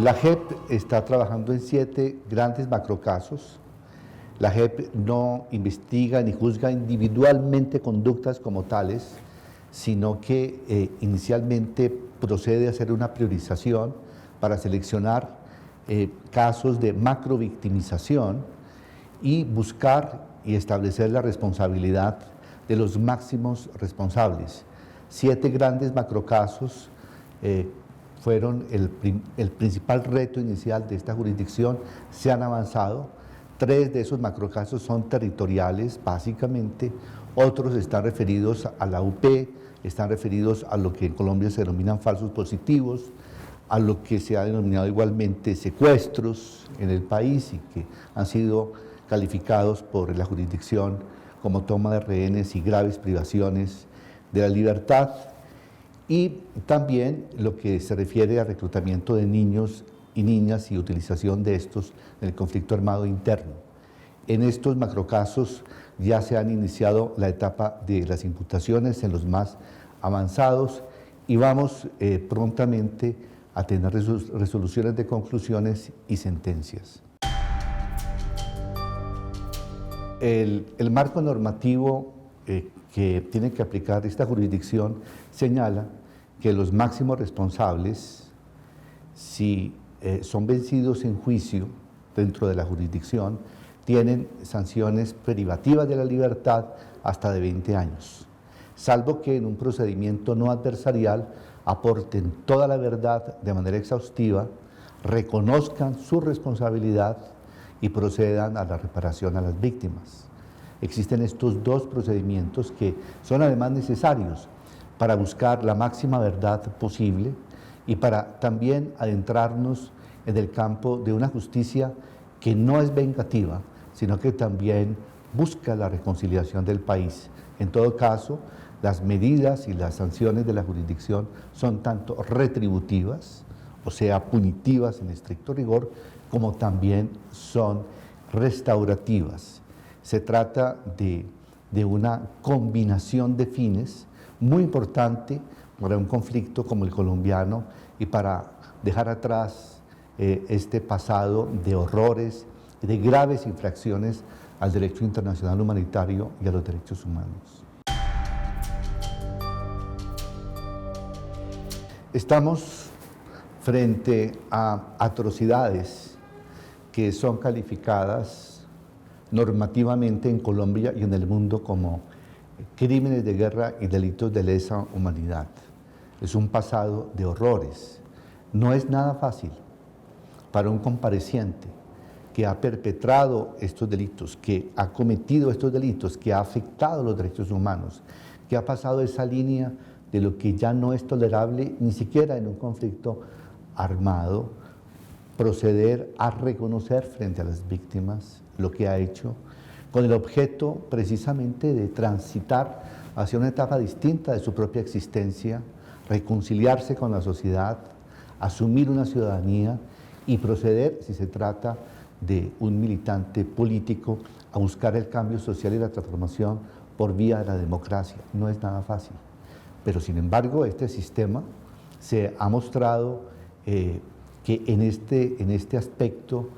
La JEP está trabajando en 7 grandes macrocasos. La JEP no investiga ni juzga individualmente conductas como tales, sino que inicialmente procede a hacer una priorización para seleccionar casos de macrovictimización y buscar y establecer la responsabilidad de los máximos responsables. 7 grandes macrocasos fueron el principal reto inicial de esta jurisdicción. Se han avanzado. 3 de esos macrocasos son territoriales, básicamente. Otros están referidos a la UP, están referidos a lo que en Colombia se denominan falsos positivos, a lo que se ha denominado igualmente secuestros en el país y que han sido calificados por la jurisdicción como toma de rehenes y graves privaciones de la libertad, y también lo que se refiere a reclutamiento de niños y niñas y utilización de estos en el conflicto armado interno. En estos macrocasos ya se han iniciado la etapa de las imputaciones en los más avanzados y vamos prontamente a tener resoluciones de conclusiones y sentencias. El marco normativo que tiene que aplicar esta jurisdicción señala que los máximos responsables, si son vencidos en juicio dentro de la jurisdicción, tienen sanciones privativas de la libertad hasta de 20 años, salvo que en un procedimiento no adversarial aporten toda la verdad de manera exhaustiva, reconozcan su responsabilidad y procedan a la reparación a las víctimas. Existen estos 2 procedimientos que son además necesarios para buscar la máxima verdad posible y para también adentrarnos en el campo de una justicia que no es vengativa, sino que también busca la reconciliación del país. En todo caso, las medidas y las sanciones de la jurisdicción son tanto retributivas, o sea, punitivas en estricto rigor, como también son restaurativas. Se trata de una combinación de fines muy importante para un conflicto como el colombiano y para dejar atrás este pasado de horrores y de graves infracciones al derecho internacional humanitario y a los derechos humanos. Estamos frente a atrocidades que son calificadas normativamente en Colombia y en el mundo como crímenes de guerra y delitos de lesa humanidad. Es un pasado de horrores. No es nada fácil para un compareciente que ha perpetrado estos delitos, que ha cometido estos delitos, que ha afectado los derechos humanos, que ha pasado esa línea de lo que ya no es tolerable ni siquiera en un conflicto armado, proceder a reconocer frente a las víctimas lo que ha hecho, con el objeto precisamente de transitar hacia una etapa distinta de su propia existencia, reconciliarse con la sociedad, asumir una ciudadanía y proceder, si se trata de un militante político, a buscar el cambio social y la transformación por vía de la democracia. No es nada fácil, pero sin embargo este sistema se ha mostrado que en este aspecto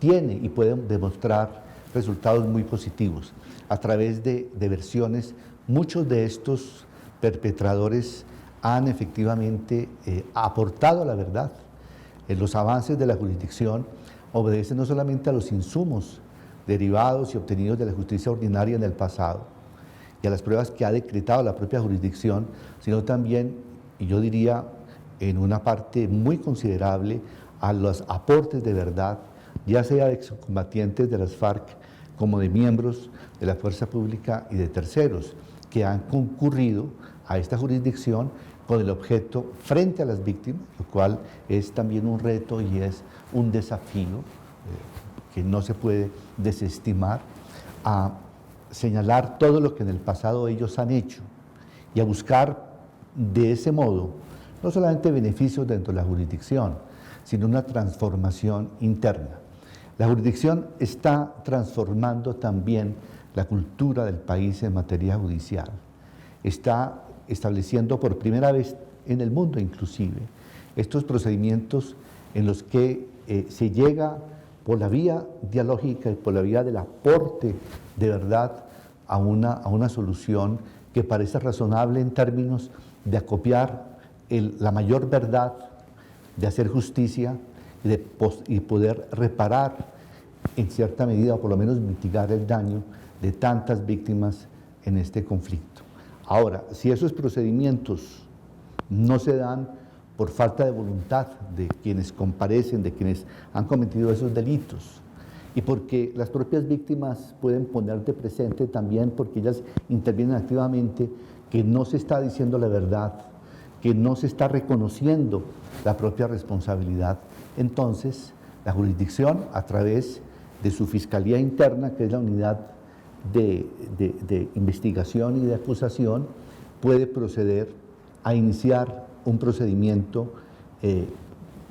tiene y puede demostrar resultados muy positivos. A través de versiones, muchos de estos perpetradores han efectivamente aportado a la verdad. Los avances de la jurisdicción obedecen no solamente a los insumos derivados y obtenidos de la justicia ordinaria en el pasado y a las pruebas que ha decretado la propia jurisdicción, sino también, y yo diría, en una parte muy considerable, a los aportes de verdad, ya sea de excombatientes de las FARC como de miembros de la fuerza pública y de terceros, que han concurrido a esta jurisdicción con el objeto frente a las víctimas, lo cual es también un reto y es un desafío que no se puede desestimar, a señalar todo lo que en el pasado ellos han hecho y a buscar de ese modo no solamente beneficios dentro de la jurisdicción, sino una transformación interna. La jurisdicción está transformando también la cultura del país en materia judicial. Está estableciendo por primera vez en el mundo inclusive estos procedimientos en los que se llega por la vía dialógica y por la vía del aporte de verdad a una solución que parece razonable en términos de acopiar la mayor verdad, de hacer justicia y poder reparar en cierta medida, o por lo menos mitigar el daño de tantas víctimas en este conflicto. Ahora, si esos procedimientos no se dan por falta de voluntad de quienes comparecen, de quienes han cometido esos delitos, y porque las propias víctimas pueden poner de presente también, porque ellas intervienen activamente, que no se está diciendo la verdad, que no se está reconociendo la propia responsabilidad, entonces la jurisdicción, a través de su Fiscalía Interna, que es la unidad de investigación y de acusación, puede proceder a iniciar un procedimiento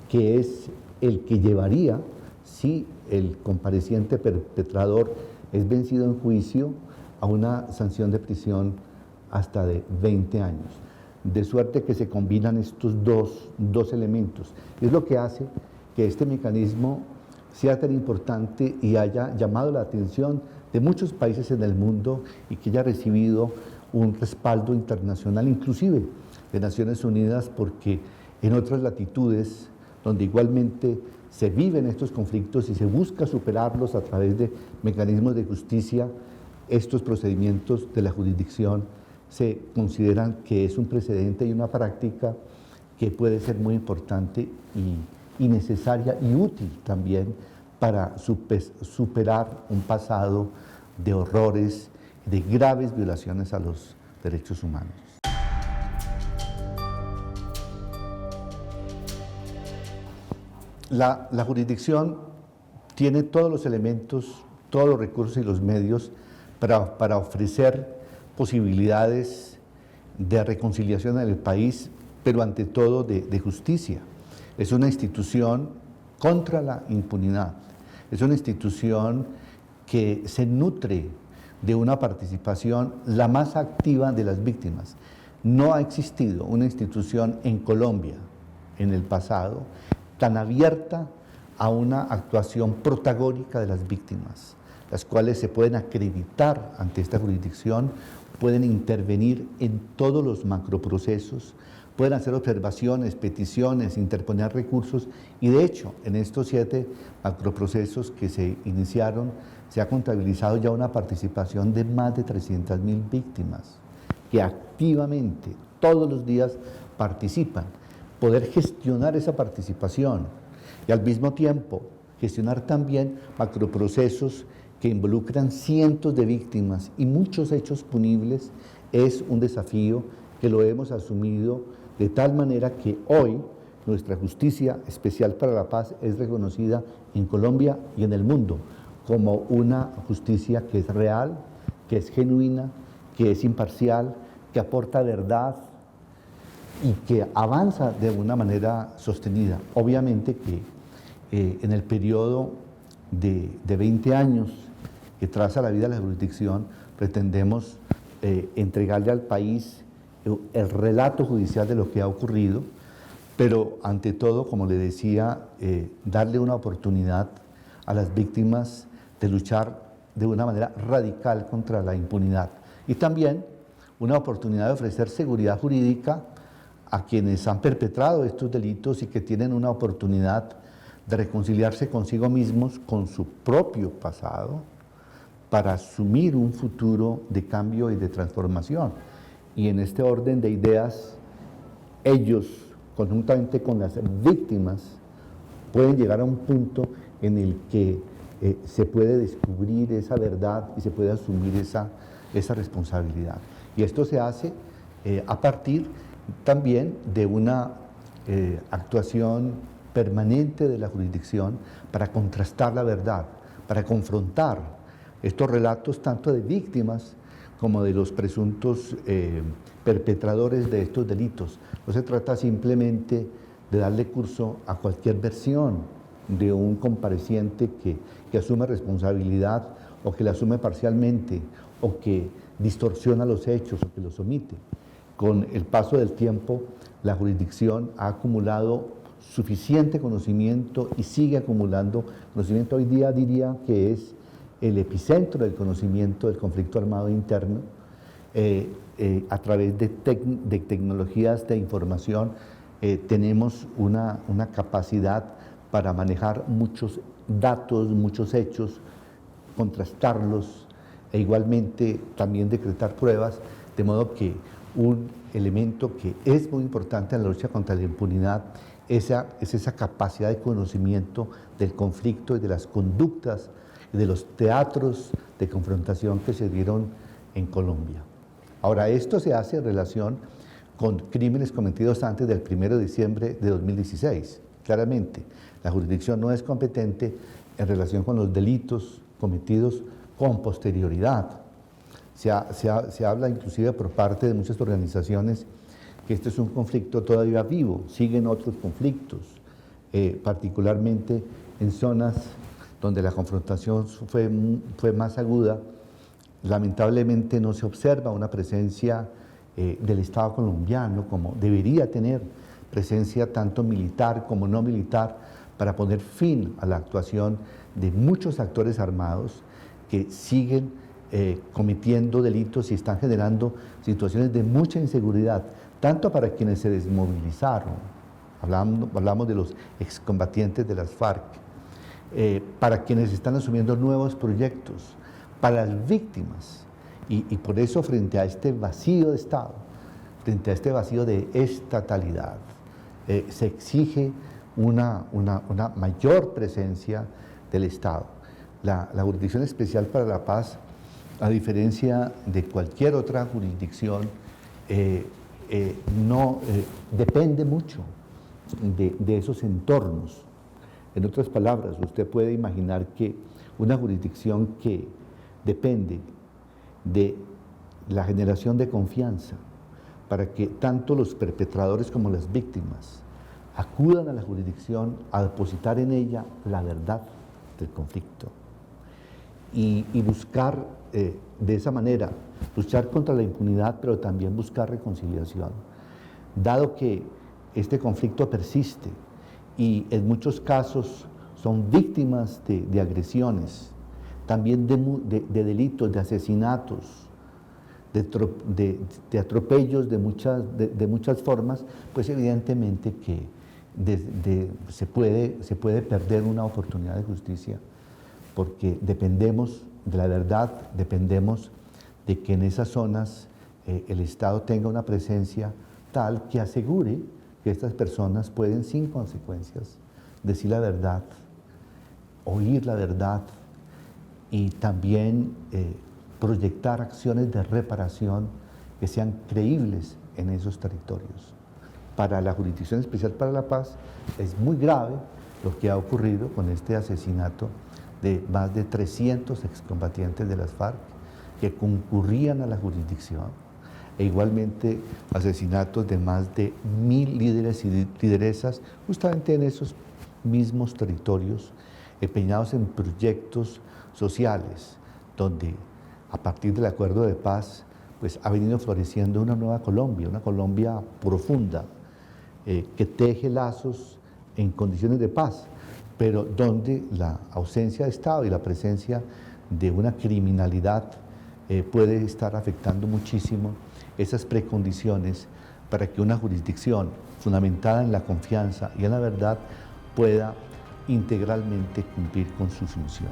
que es el que llevaría, si el compareciente perpetrador es vencido en juicio, a una sanción de prisión hasta de 20 años. De suerte que se combinan estos dos elementos. Es lo que hace que este mecanismo sea tan importante y haya llamado la atención de muchos países en el mundo y que haya recibido un respaldo internacional, inclusive de Naciones Unidas, porque en otras latitudes, donde igualmente se viven estos conflictos y se busca superarlos a través de mecanismos de justicia, estos procedimientos de la jurisdicción se consideran que es un precedente y una práctica que puede ser muy importante y necesaria y útil también para superar un pasado de horrores, de graves violaciones a los derechos humanos. La jurisdicción tiene todos los elementos, todos los recursos y los medios para ofrecer posibilidades de reconciliación en el país, pero ante todo de justicia. Es una institución contra la impunidad, es una institución que se nutre de una participación la más activa de las víctimas. No ha existido una institución en Colombia en el pasado tan abierta a una actuación protagónica de las víctimas, las cuales se pueden acreditar ante esta jurisdicción, pueden intervenir en todos los macroprocesos, pueden hacer observaciones, peticiones, interponer recursos, y de hecho, en estos 7 macroprocesos que se iniciaron, se ha contabilizado ya una participación de más de 300.000 víctimas, que activamente, todos los días, participan. Poder gestionar esa participación y al mismo tiempo gestionar también macroprocesos que involucran cientos de víctimas y muchos hechos punibles es un desafío que lo hemos asumido de tal manera que hoy nuestra justicia especial para la paz es reconocida en Colombia y en el mundo como una justicia que es real, que es genuina, que es imparcial, que aporta verdad y que avanza de una manera sostenida. Obviamente que en el periodo de 20 años que traza la vida de la jurisdicción, pretendemos entregarle al país el relato judicial de lo que ha ocurrido, pero ante todo, como le decía, darle una oportunidad a las víctimas de luchar de una manera radical contra la impunidad y también una oportunidad de ofrecer seguridad jurídica a quienes han perpetrado estos delitos y que tienen una oportunidad de reconciliarse consigo mismos, con su propio pasado, para asumir un futuro de cambio y de transformación. Y en este orden de ideas, ellos, conjuntamente con las víctimas, pueden llegar a un punto en el que se puede descubrir esa verdad y se puede asumir esa responsabilidad. Y esto se hace a partir también de una actuación permanente de la jurisdicción para contrastar la verdad, para confrontar estos relatos tanto de víctimas como de los presuntos perpetradores de estos delitos. No se trata simplemente de darle curso a cualquier versión de un compareciente que asume responsabilidad o que la asume parcialmente o que distorsiona los hechos o que los omite. Con el paso del tiempo, la jurisdicción ha acumulado suficiente conocimiento y sigue acumulando conocimiento. Hoy día diría que es el epicentro del conocimiento del conflicto armado interno, a través de tecnologías de información. Tenemos una capacidad para manejar muchos datos, muchos hechos, contrastarlos e igualmente también decretar pruebas, de modo que un elemento que es muy importante en la lucha contra la impunidad es esa capacidad de conocimiento del conflicto y de las conductas y de los teatros de confrontación que se dieron en Colombia. Ahora, esto se hace en relación con crímenes cometidos antes del 1 de diciembre de 2016. Claramente, la jurisdicción no es competente en relación con los delitos cometidos con posterioridad. Se habla inclusive por parte de muchas organizaciones que este es un conflicto todavía vivo, siguen otros conflictos, particularmente en zonas donde la confrontación fue más aguda. Lamentablemente no se observa una presencia del Estado colombiano como debería tener, presencia tanto militar como no militar, para poner fin a la actuación de muchos actores armados que siguen cometiendo delitos y están generando situaciones de mucha inseguridad, tanto para quienes se desmovilizaron, hablamos de los excombatientes de las FARC, para quienes están asumiendo nuevos proyectos, para las víctimas, y por eso frente a este vacío de Estado, frente a este vacío de estatalidad, se exige una mayor presencia del Estado. La Jurisdicción Especial para la Paz, a diferencia de cualquier otra jurisdicción, no depende mucho de esos entornos. En otras palabras, usted puede imaginar que una jurisdicción que depende de la generación de confianza para que tanto los perpetradores como las víctimas acudan a la jurisdicción a depositar en ella la verdad del conflicto y buscar de esa manera luchar contra la impunidad, pero también buscar reconciliación, dado que este conflicto persiste y en muchos casos son víctimas de agresiones, también de delitos, de asesinatos, de atropellos de muchas formas, pues evidentemente que se puede perder una oportunidad de justicia, porque dependemos de la verdad, dependemos de que en esas zonas el Estado tenga una presencia tal que asegure que estas personas pueden sin consecuencias decir la verdad, oír la verdad y también proyectar acciones de reparación que sean creíbles en esos territorios. Para la Jurisdicción Especial para la Paz es muy grave lo que ha ocurrido con este asesinato de más de 300 excombatientes de las FARC que concurrían a la jurisdicción, e igualmente asesinatos de más de 1000 líderes y lideresas justamente en esos mismos territorios, empeñados en proyectos sociales, donde a partir del acuerdo de paz pues ha venido floreciendo una nueva Colombia, una Colombia profunda, que teje lazos en condiciones de paz, pero donde la ausencia de Estado y la presencia de una criminalidad puede estar afectando muchísimo esas precondiciones para que una jurisdicción fundamentada en la confianza y en la verdad pueda integralmente cumplir con su función.